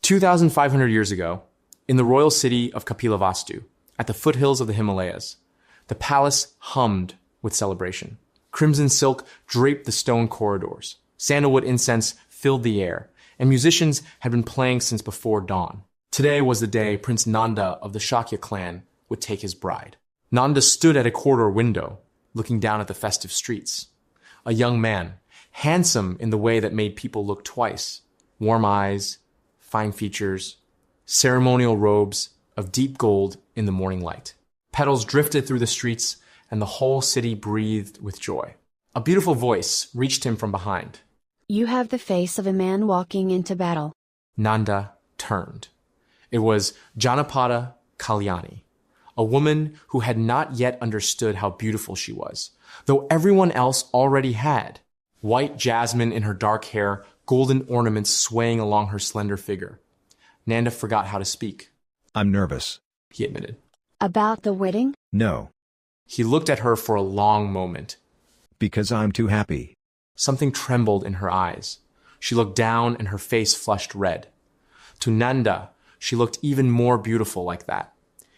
2,500 years ago, in the royal city of Kapilavastu, at the foothills of the Himalayas, the palace hummed with celebration. Crimson silk draped the stone corridors. Sandalwood incense filled the air, and musicians had been playing since before dawn. Today was the day Prince Nanda of the Shakya clan would take his bride. Nanda stood at a corridor window, looking down at the festive streets. A young man, handsome in the way that made people look twice. Warm eyes, fine features, ceremonial robes of deep gold in the morning light. Petals drifted through the streets, and the whole city breathed with joy. A beautiful voice reached him from behind. You have the face of a man walking into battle. Nanda turned. It was Janapada Kalyani, a woman who had not yet understood how beautiful she was, though everyone else already had. White jasmine in her dark hair, golden ornaments swaying along her slender figure. Nanda forgot how to speak. I'm nervous, he admitted. About the wedding? No. He looked at her for a long moment. Because I'm too happy. Something trembled in her eyes. She looked down and her face flushed red. To Nanda, she looked even more beautiful like that.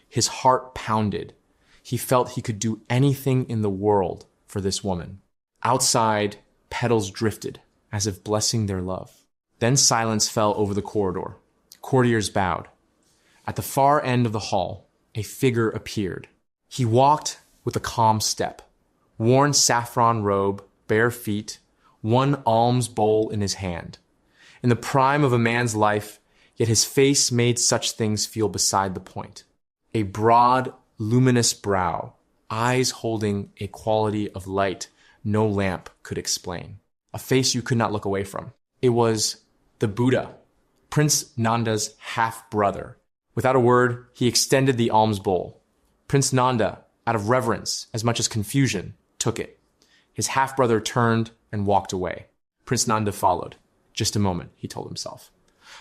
His heart pounded. He felt he could do anything in the world for this woman. Outside, petals drifted, as if blessing their love. Then silence fell over the corridor. Courtiers bowed. At the far end of the hall, a figure appeared. He walked with a calm step, worn saffron robe, bare feet, one alms bowl in his hand. In the prime of a man's life, yet his face made such things feel beside the point. A broad, luminous brow, eyes holding a quality of light no lamp could explain. A face you could not look away from. It was the Buddha, Prince Nanda's half-brother. Without a word, he extended the alms bowl. Prince Nanda, out of reverence as much as confusion, took it. His half-brother turned and walked away. Prince Nanda followed. Just a moment, he told himself.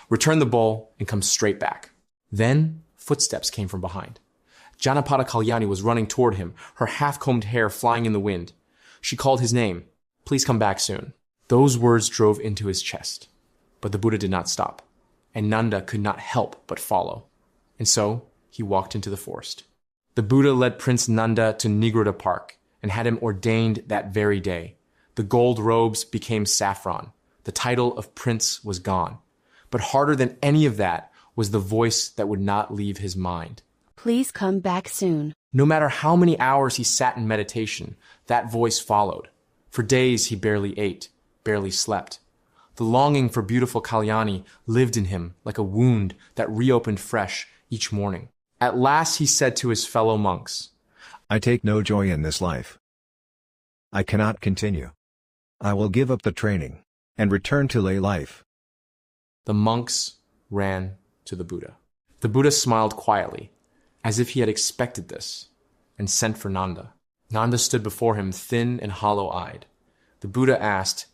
Return the bowl and come straight back. Then footsteps came from behind. Janapada Kalyani was running toward him, her half-combed hair flying in the wind. She called his name. Please come back soon. Those words drove into his chest. But the Buddha did not stop, and Nanda could not help but follow. And so he walked into the forest. The Buddha led Prince Nanda to Nigroda Park and had him ordained that very day. The gold robes became saffron. The title of prince was gone. But harder than any of that was the voice that would not leave his mind. Please come back soon. No matter how many hours he sat in meditation, that voice followed. For days he barely ate, barely slept. The longing for beautiful Kalyani lived in him like a wound that reopened fresh each morning. At last he said to his fellow monks, I take no joy in this life. I cannot continue. I will give up the training and return to lay life. The monks ran to the Buddha. The Buddha smiled quietly, as if he had expected this, and sent for Nanda. Nanda stood before him, thin and hollow-eyed. The Buddha asked,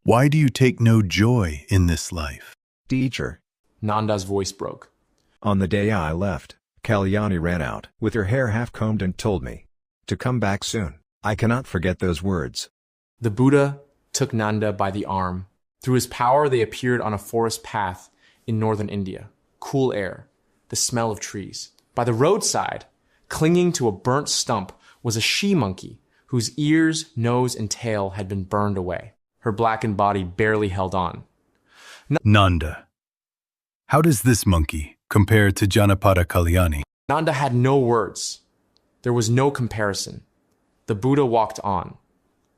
Why do you take no joy in this life? Teacher. Nanda's voice broke. On the day I left, Kalyani ran out with her hair half-combed and told me to come back soon. I cannot forget those words. The Buddha took Nanda by the arm. Through his power, they appeared on a forest path in northern India. Cool air, the smell of trees. By the roadside, clinging to a burnt stump, was a she-monkey whose ears, nose, and tail had been burned away. Her blackened body barely held on. Nanda. How does this monkey compare to Janapada Kalyani? Nanda had no words. There was no comparison. The Buddha walked on.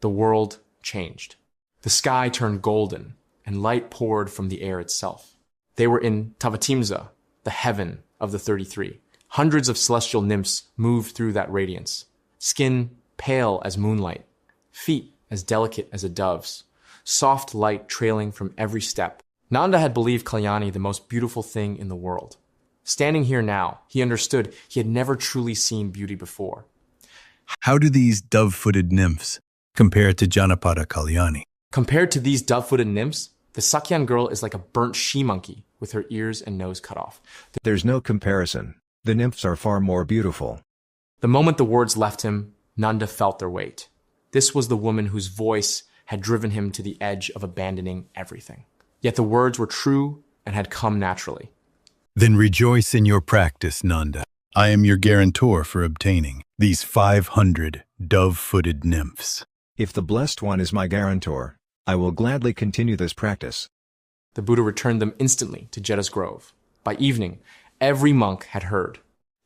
The world changed. The sky turned golden, and light poured from the air itself. They were in Tavatimsa, the heaven of the 33. Hundreds of celestial nymphs moved through that radiance. Skin pale as moonlight, feet as delicate as a dove's, soft light trailing from every step. Nanda had believed Kalyani the most beautiful thing in the world. Standing here now, he understood he had never truly seen beauty before. How do these dove-footed nymphs compare to Janapada Kalyani? Compared to these dove-footed nymphs, the Sakyan girl is like a burnt she-monkey with her ears and nose cut off. There's no comparison. The nymphs are far more beautiful. The moment the words left him, Nanda felt their weight. This was the woman whose voice had driven him to the edge of abandoning everything. Yet the words were true and had come naturally. Then rejoice in your practice, Nanda. I am your guarantor for obtaining these 500 dove-footed nymphs. If the Blessed One is my guarantor, I will gladly continue this practice. The Buddha returned them instantly to Jetta's grove. By evening, every monk had heard.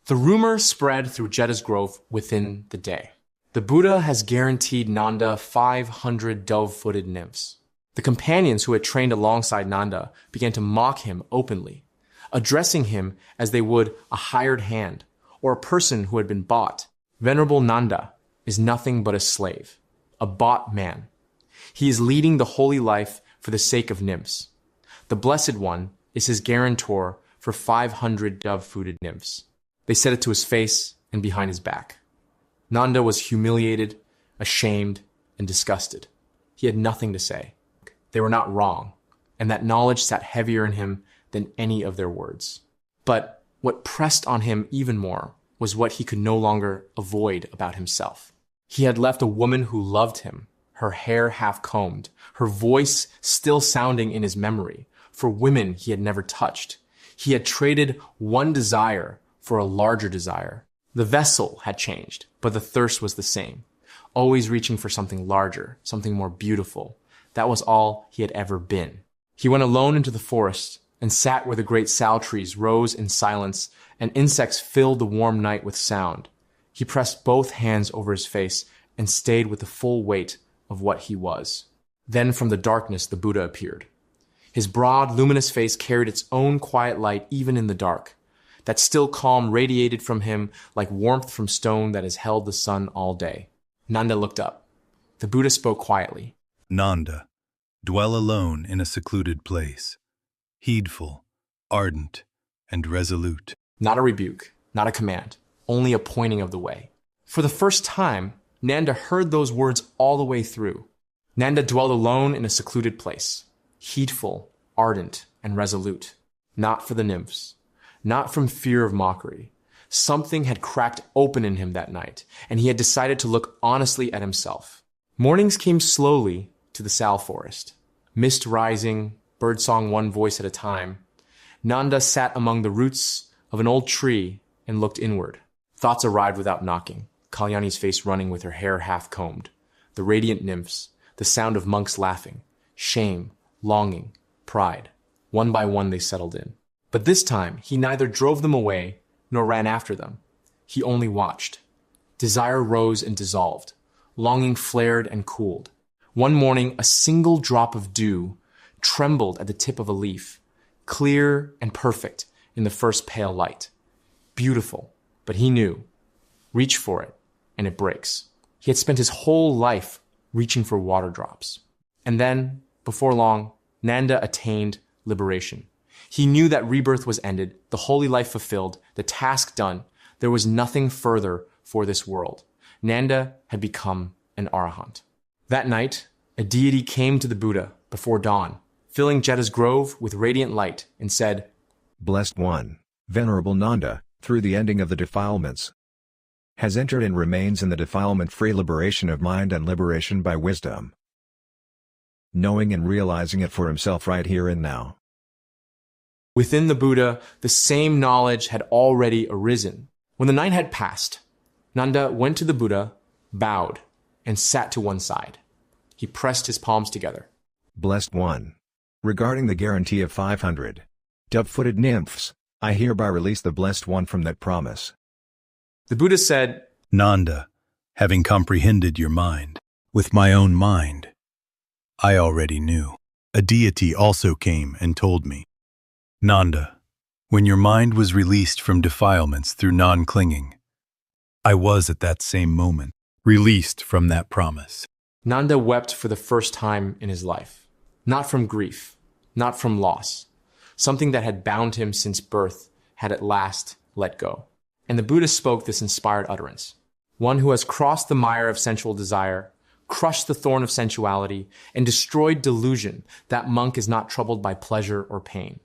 The rumor spread through Jetta's grove within the day. The Buddha has guaranteed Nanda 500 dove-footed nymphs. The companions who had trained alongside Nanda began to mock him openly, addressing him as they would a hired hand or a person who had been bought. Venerable Nanda is nothing but a slave, a bought man. He is leading the holy life for the sake of nymphs. The Blessed One is his guarantor for 500 dove-footed nymphs. They said it to his face and behind his back. Nanda was humiliated, ashamed, and disgusted. He had nothing to say. They were not wrong, and that knowledge sat heavier in him than any of their words. But what pressed on him even more was what he could no longer avoid about himself. He had left a woman who loved him, her hair half combed, her voice still sounding in his memory, for women he had never touched. He had traded one desire for a larger desire. The vessel had changed, but the thirst was the same, always reaching for something larger, something more beautiful. That was all he had ever been. He went alone into the forest and sat where the great sal trees rose in silence and insects filled the warm night with sound. He pressed both hands over his face and stayed with the full weight of what he was. Then from the darkness the Buddha appeared. His broad, luminous face carried its own quiet light even in the dark. That still calm radiated from him like warmth from stone that has held the sun all day. Nanda looked up. The Buddha spoke quietly. Nanda, dwell alone in a secluded place, heedful, ardent, and resolute. Not a rebuke, not a command, only a pointing of the way. For the first time, Nanda heard those words all the way through. Nanda dwelled alone in a secluded place, heedful, ardent, and resolute. Not for the nymphs, not from fear of mockery. Something had cracked open in him that night, and he had decided to look honestly at himself. Mornings came slowly to the sal forest. Mist rising, birdsong one voice at a time. Nanda sat among the roots of an old tree and looked inward. Thoughts arrived without knocking, Kalyani's face running with her hair half combed, the radiant nymphs, the sound of monks laughing, shame, longing, pride. One by one they settled in. But this time he neither drove them away nor ran after them. He only watched. Desire rose and dissolved. Longing flared and cooled. One morning, a single drop of dew trembled at the tip of a leaf, clear and perfect in the first pale light. Beautiful, but he knew. Reach for it, and it breaks. He had spent his whole life reaching for water drops. And then, before long, Nanda attained liberation. He knew that rebirth was ended, the holy life fulfilled, the task done. There was nothing further for this world. Nanda had become an arahant. That night, a deity came to the Buddha before dawn, filling Jetta's grove with radiant light, and said, Blessed One, Venerable Nanda, through the ending of the defilements, has entered and remains in the defilement-free liberation of mind and liberation by wisdom, knowing and realizing it for himself right here and now. Within the Buddha, the same knowledge had already arisen. When the night had passed, Nanda went to the Buddha, bowed, and sat to one side. He pressed his palms together. Blessed One, regarding the guarantee of 500 dove-footed nymphs, I hereby release the Blessed One from that promise. The Buddha said, Nanda, having comprehended your mind, with my own mind, I already knew. A deity also came and told me, Nanda, when your mind was released from defilements through non-clinging, I was at that same moment released from that promise. Nanda wept for the first time in his life. Not from grief, not from loss. Something that had bound him since birth had at last let go. And the Buddha spoke this inspired utterance. One who has crossed the mire of sensual desire, crushed the thorn of sensuality, and destroyed delusion, that monk is not troubled by pleasure or pain.